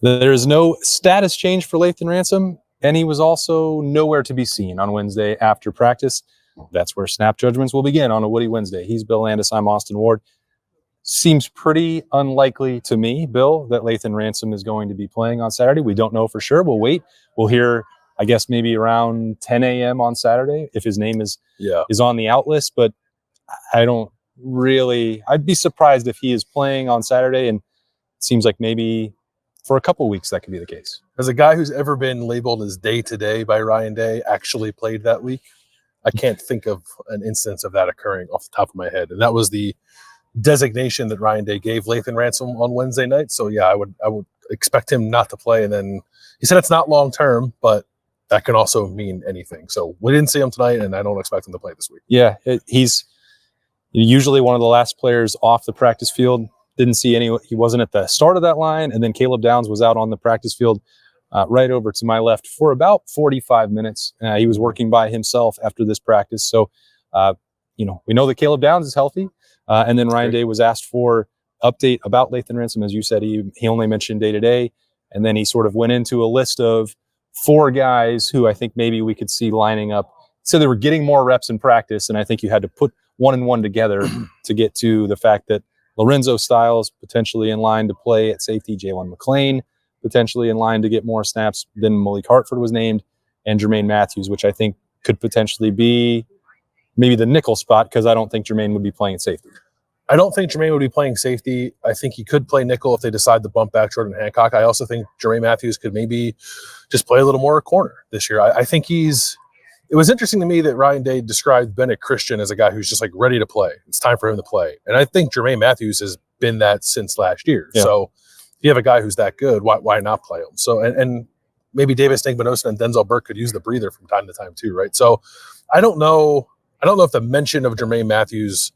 There is no status change for Lathan Ransom, and he was also nowhere to be seen on Wednesday after practice. That's where snap judgments will begin on a Woody Wednesday. He's Bill Landis. I'm Austin Ward. Seems pretty unlikely to me, Bill, that Lathan Ransom is going to be playing on Saturday. We don't know for sure. We'll wait. We'll hear, I guess, maybe around 10 a.m. on Saturday if his name is on the out list. But I don't really – I'd be surprised if he is playing on Saturday, and it seems like maybe for a couple weeks that could be the case. As a guy who's ever been labeled as day-to-day by Ryan Day actually played that week, I can't think of an instance of that occurring off the top of my head. And that was the designation that Ryan Day gave Lathan Ransom on Wednesday night. So yeah, I would expect him not to play. And then he said it's not long term, but that can also mean anything. So we didn't see him tonight, and I don't expect him to play this week. Yeah, he's usually one of the last players off the practice field. Didn't see any. He wasn't at the start of that line, and then Caleb Downs was out on the practice field right over to my left for about 45 minutes. He was working by himself after this practice. So, we know that Caleb Downs is healthy. And then Ryan Day was asked for update about Lathan Ransom. As you said, he only mentioned day-to-day. And then he sort of went into a list of 4 guys who I think maybe we could see lining up. So they were getting more reps in practice, and I think you had to put one and one together to get to the fact that Lorenzo Styles potentially in line to play at safety, Jalen McClain potentially in line to get more snaps. Then Malik Hartford was named, and Jermaine Matthews, which I think could potentially be maybe the nickel spot, because I don't think Jermaine would be playing at safety. I don't think Jermaine would be playing safety. I think he could play nickel if they decide to bump back Jordan Hancock. I also think Jermaine Matthews could maybe just play a little more corner this year. I think it was interesting to me that Ryan Day described Bennett Christian as a guy who's just like ready to play. It's time for him to play. And I think Jermaine Matthews has been that since last year. Yeah. So if you have a guy who's that good, why not play him? So, and maybe Davis Ninkmanosa and Denzel Burke could use the breather from time to time too, right? So I don't know if the mention of Jermaine Matthews,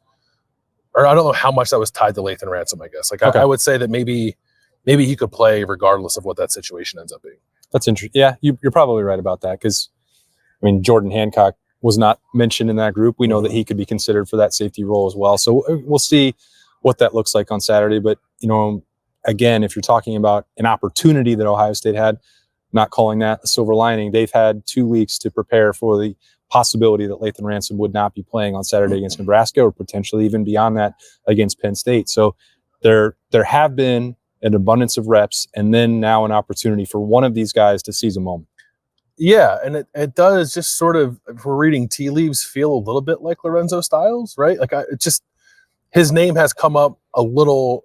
or I don't know how much that was tied to Lathan Ransom, I guess. Okay. I would say that maybe he could play regardless of what that situation ends up being. That's interesting. Yeah, you're probably right about that, because Jordan Hancock was not mentioned in that group. We know that he could be considered for that safety role as well. So we'll see what that looks like on Saturday. But, again, if you're talking about an opportunity that Ohio State had, not calling that a silver lining, they've had 2 weeks to prepare for the possibility that Lathan Ransom would not be playing on Saturday against Nebraska, or potentially even beyond that against Penn State. So there have been an abundance of reps, and then now an opportunity for one of these guys to seize a moment. Yeah, and it does just sort of, if we're reading tea leaves, feel a little bit like Lorenzo Styles, right? Like his name has come up a little,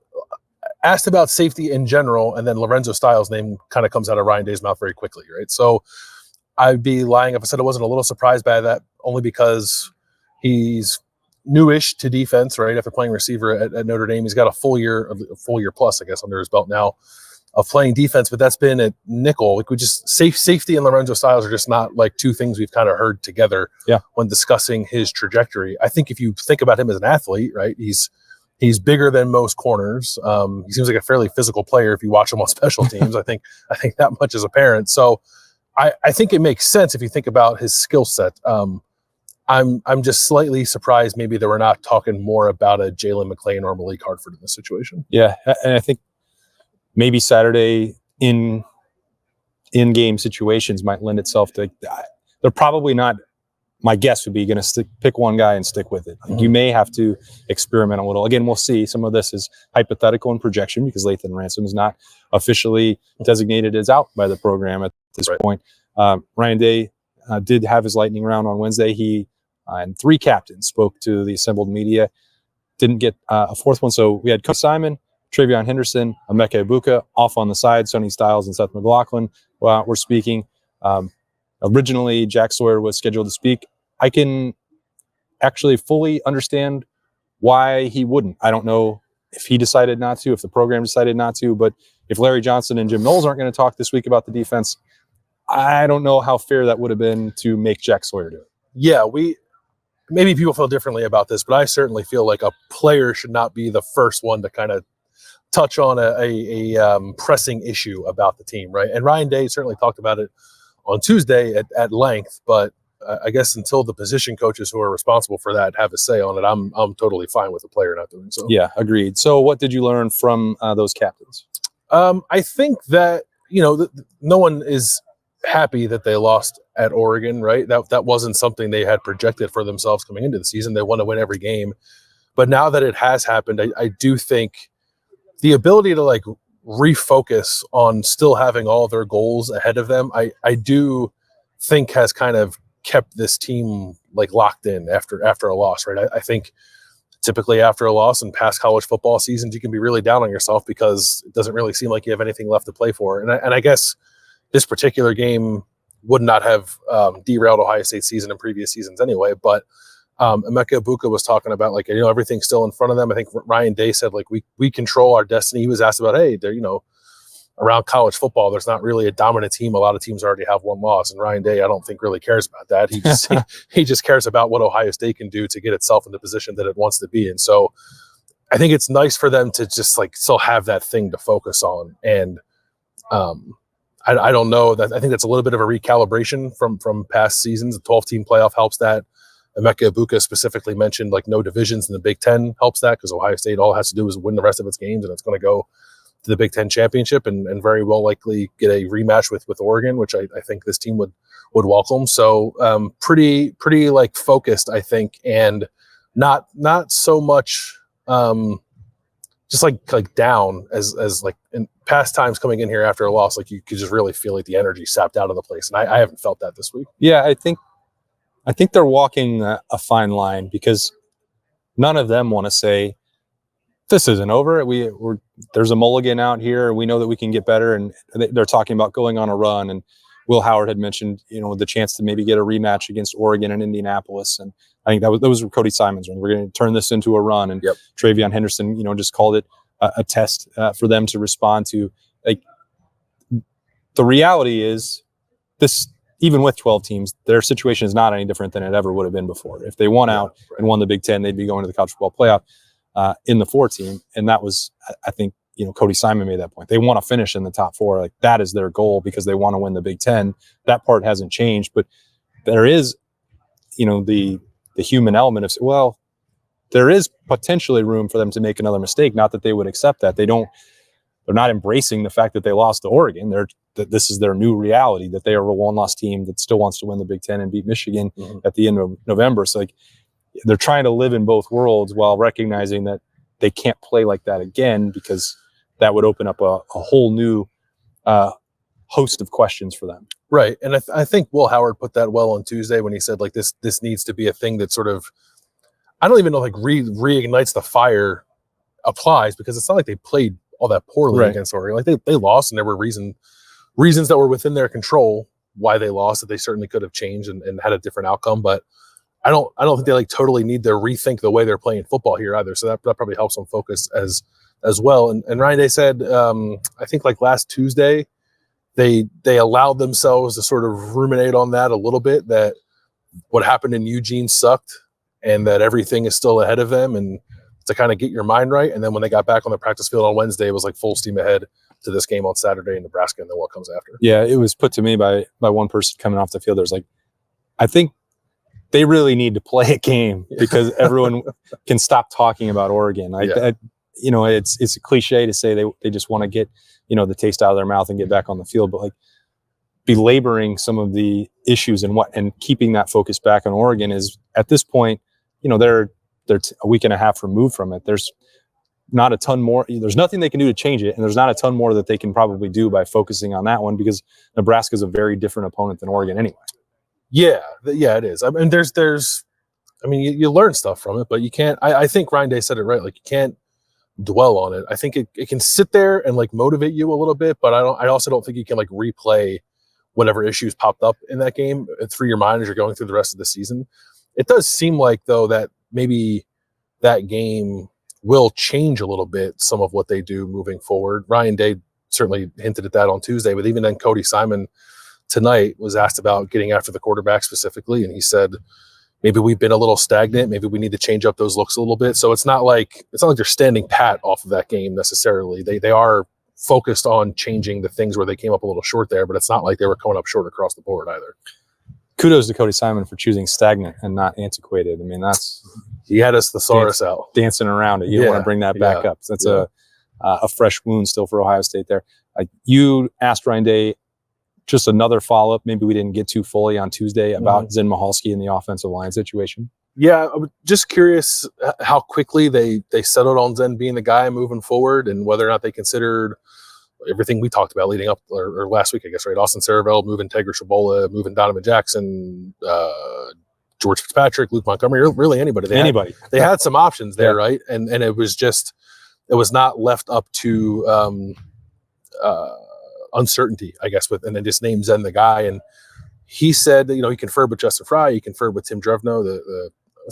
asked about safety in general, and then Lorenzo Styles' name kind of comes out of Ryan Day's mouth very quickly, right? So I'd be lying if I said I wasn't a little surprised by that, only because he's newish to defense, right? After playing receiver at Notre Dame, he's got a full year plus, I guess, under his belt now of playing defense, but that's been at nickel. Like, safety and Lorenzo Styles are just not like two things we've kind of heard together when discussing his trajectory. I think if you think about him as an athlete, right, he's bigger than most corners. He seems like a fairly physical player if you watch him on special teams. I think that much is apparent. So I think it makes sense if you think about his skill set. I'm just slightly surprised maybe that we're not talking more about a Jalen McClain or Malik Hartford in this situation. Yeah, and I think maybe Saturday in game situations might lend itself to. They're probably not. My guess would be going to pick one guy and stick with it. Like, you may have to experiment a little. Again, we'll see. Some of this is hypothetical and projection, because Lathan Ransom is not officially designated as out by the program at this point. Ryan Day did have his lightning round on Wednesday. He and 3 captains spoke to the assembled media. Didn't get a 4th one. So we had Coach Simon, Travion Henderson, Emeka Ibuka off on the side. Sonny Styles and Seth McLaughlin were speaking. Originally, Jack Sawyer was scheduled to speak. I can actually fully understand why he wouldn't. I don't know if he decided not to, if the program decided not to, but if Larry Johnson and Jim Knowles aren't going to talk this week about the defense, I don't know how fair that would have been to make Jack Sawyer do it. Yeah, maybe people feel differently about this, but I certainly feel like a player should not be the first one to kind of touch on a pressing issue about the team, right? And Ryan Day certainly talked about it on Tuesday at length, but I guess until the position coaches who are responsible for that have a say on it, I'm totally fine with the player not doing so. Yeah, agreed. So what did you learn from those captains? I think that no one is happy that they lost at Oregon, right? That wasn't something they had projected for themselves coming into the season. They want to win every game. But now that it has happened, I do think the ability to like refocus on still having all their goals ahead of them, I do think has kind of kept this team like locked in after a loss, right? I think typically after a loss in past college football seasons, you can be really down on yourself because it doesn't really seem like you have anything left to play for. And I guess this particular game would not have derailed Ohio State's season in previous seasons anyway. But Emeka Egbuka was talking about like, everything's still in front of them. I think Ryan Day said like we control our destiny. He was asked about, hey, they're, around college football, there's not really a dominant team. A lot of teams already have one loss, and Ryan Day, I don't think really cares about that. He just cares about what Ohio State can do to get itself in the position that it wants to be in. So I think it's nice for them to just like still have that thing to focus on. And I don't know that I think that's a little bit of a recalibration from past seasons. The 12-team playoff helps that. Emeka Egbuka specifically mentioned like no divisions in the Big Ten helps that because Ohio State all it has to do is win the rest of its games, and it's going to go to the Big Ten championship and very well likely get a rematch with Oregon, which I think this team would welcome. So pretty like focused, I think, and not so much just like down as like in past times coming in here after a loss, like you could just really feel like the energy sapped out of the place. And I haven't felt that this week. Yeah, I think they're walking a fine line because none of them want to say, this isn't over. There's a mulligan out here. We know that we can get better. And they're talking about going on a run. And Will Howard had mentioned, the chance to maybe get a rematch against Oregon and Indianapolis. And I think that was Cody Simon's run. We're going to turn this into a run. And Travion Henderson, just called it a test for them to respond to. Like, the reality is this, even with 12 teams, their situation is not any different than it ever would have been before. If they won out and won the Big Ten, they'd be going to the college football playoff in the 4-team. And that was, I think, Cody Simon made that point. They want to finish in the top 4. Like, that is their goal because they want to win the Big Ten. That part hasn't changed, but there is, the human element of, well, there is potentially room for them to make another mistake. Not that they would accept that. They're not embracing the fact that they lost to Oregon. This is their new reality, that they are a one-loss team that still wants to win the Big Ten and beat Michigan at the end of November. So like, they're trying to live in both worlds while recognizing that they can't play like that again because that would open up a whole new host of questions for them. Right. And I think Will Howard put that well on Tuesday when he said like this needs to be a thing that sort of, I don't even know, like reignites the fire applies because it's not like they played all that poorly against Oregon. Like they lost, and there were reasons that were within their control why they lost that they certainly could have changed and had a different outcome. But I don't think they like totally need to rethink the way they're playing football here either. So that probably helps them focus as well. And Ryan Day said, I think like last Tuesday, they allowed themselves to sort of ruminate on that a little bit, that what happened in Eugene sucked and that everything is still ahead of them, and to kind of get your mind right. And then when they got back on the practice field on Wednesday, it was like full steam ahead to this game on Saturday in Nebraska and then what comes after. Yeah, it was put to me by one person coming off the field. There's like, I think they really need to play a game because everyone can stop talking about Oregon. It's a cliche to say they just want to get, the taste out of their mouth and get back on the field, but like belaboring some of the issues and keeping that focus back on Oregon is at this point, they're a week and a half removed from it. There's not a ton more. There's nothing they can do to change it, and there's not a ton more that they can probably do by focusing on that one because Nebraska is a very different opponent than Oregon anyway. Yeah, it is. I mean, you learn stuff from it, but you can't. I think Ryan Day said it right. Like, you can't dwell on it. I think it can sit there and like motivate you a little bit, but I also don't think you can like replay whatever issues popped up in that game through your mind as you're going through the rest of the season. It does seem like though that maybe that game will change a little bit some of what they do moving forward. Ryan Day certainly hinted at that on Tuesday, but even then Cody Simon tonight was asked about getting after the quarterback specifically, and he said maybe we've been a little stagnant, maybe we need to change up those looks a little bit. So it's not like they're standing pat off of that game necessarily. They are focused on changing the things where they came up a little short there, but it's not like they were coming up short across the board either. Kudos to Cody Simon for choosing stagnant and not antiquated. I mean, he had us thesaurus out dancing around it. You don't want to bring that back up. So that's a fresh wound still for Ohio State there. Like you asked Ryan Day, just another follow-up. Maybe we didn't get to fully on Tuesday about Zen Michalski and the offensive line situation. Yeah, I'm just curious how quickly they settled on Zen being the guy moving forward, and whether or not they considered everything we talked about leading up or last week, I guess, right? Austin Saravell, moving Tegra Shabola, moving Donovan Jackson, George Fitzpatrick, Luke Montgomery, really anybody. They had some options there, right? And it was not left up to uncertainty, I guess, and then just named Zen the guy. And he said that, he conferred with Justin Fry, he conferred with Tim Drevno,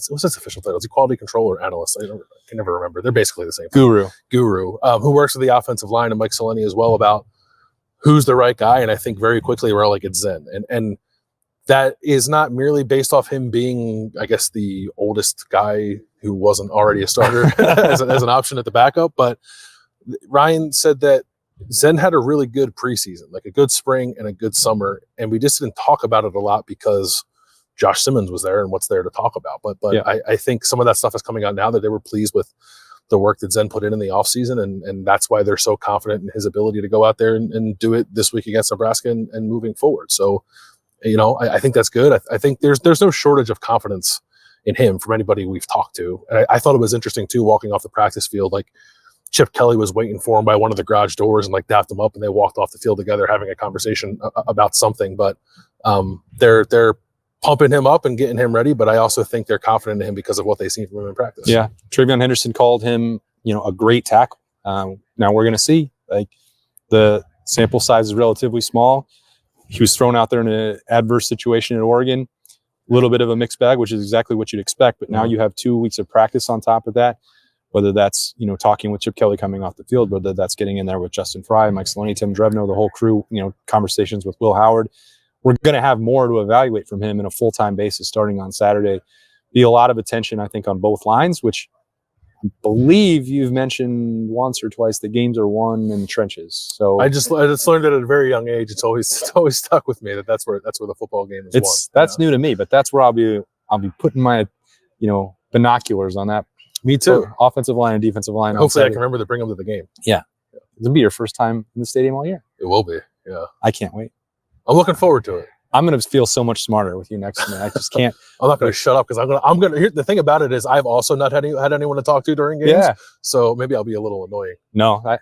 what's his official title? Is he quality control or analyst? I can never remember. They're basically the same thing. Guru, who works with the offensive line, and Mike Soleni as well, about who's the right guy. And I think very quickly we're all like, it's Zen. And that is not merely based off him being, I guess, the oldest guy who wasn't already a starter as an option at the backup. But Ryan said that Zen had a really good preseason, like a good spring and a good summer. And we just didn't talk about it a lot because Josh Simmons was there and what's there to talk about. But I think some of that stuff is coming out now, that they were pleased with the work that Zen put in the offseason. And that's why they're so confident in his ability to go out there and do it this week against Nebraska and moving forward. So, I think that's good. I think there's no shortage of confidence in him from anybody we've talked to. And I thought it was interesting too, walking off the practice field, like Chip Kelly was waiting for him by one of the garage doors and like dapped him up, and they walked off the field together having a conversation about something. But they're pumping him up and getting him ready, but I also think they're confident in him because of what they've seen from him in practice. Yeah. Travion Henderson called him, a great tackle. Now we're going to see, like, the sample size is relatively small. He was thrown out there in an adverse situation at Oregon, a little bit of a mixed bag, which is exactly what you'd expect. But now you have 2 weeks of practice on top of that, whether that's, talking with Chip Kelly coming off the field, whether that's getting in there with Justin Fry, Mike Soleni, Tim Drevno, the whole crew, conversations with Will Howard. We're going to have more to evaluate from him in a full-time basis starting on Saturday. Be a lot of attention, I think, on both lines, which I believe you've mentioned once or twice the games are won in the trenches. So I just learned that at a very young age. It's always stuck with me that's where the football game is won. That's new to me, but that's where I'll be putting my binoculars on that. Me too. Offensive line and defensive line. Hopefully I can remember to bring them to the game. Yeah. It'll be your first time in the stadium all year. It will be. Yeah. I can't wait. I'm looking forward to it. I'm going to feel so much smarter with you next to me. I just can't. I'm not going to shut up because I'm going to. The thing about it is I've also not had anyone to talk to during games. Yeah. So maybe I'll be a little annoying. No,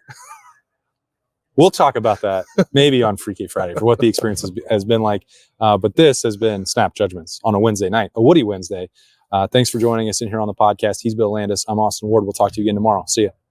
we'll talk about that maybe on Freaky Friday for what the experience has been like. But this has been Snap Judgments on a Wednesday night, a Woody Wednesday. Thanks for joining us in here on the podcast. He's Bill Landis. I'm Austin Ward. We'll talk to you again tomorrow. See ya.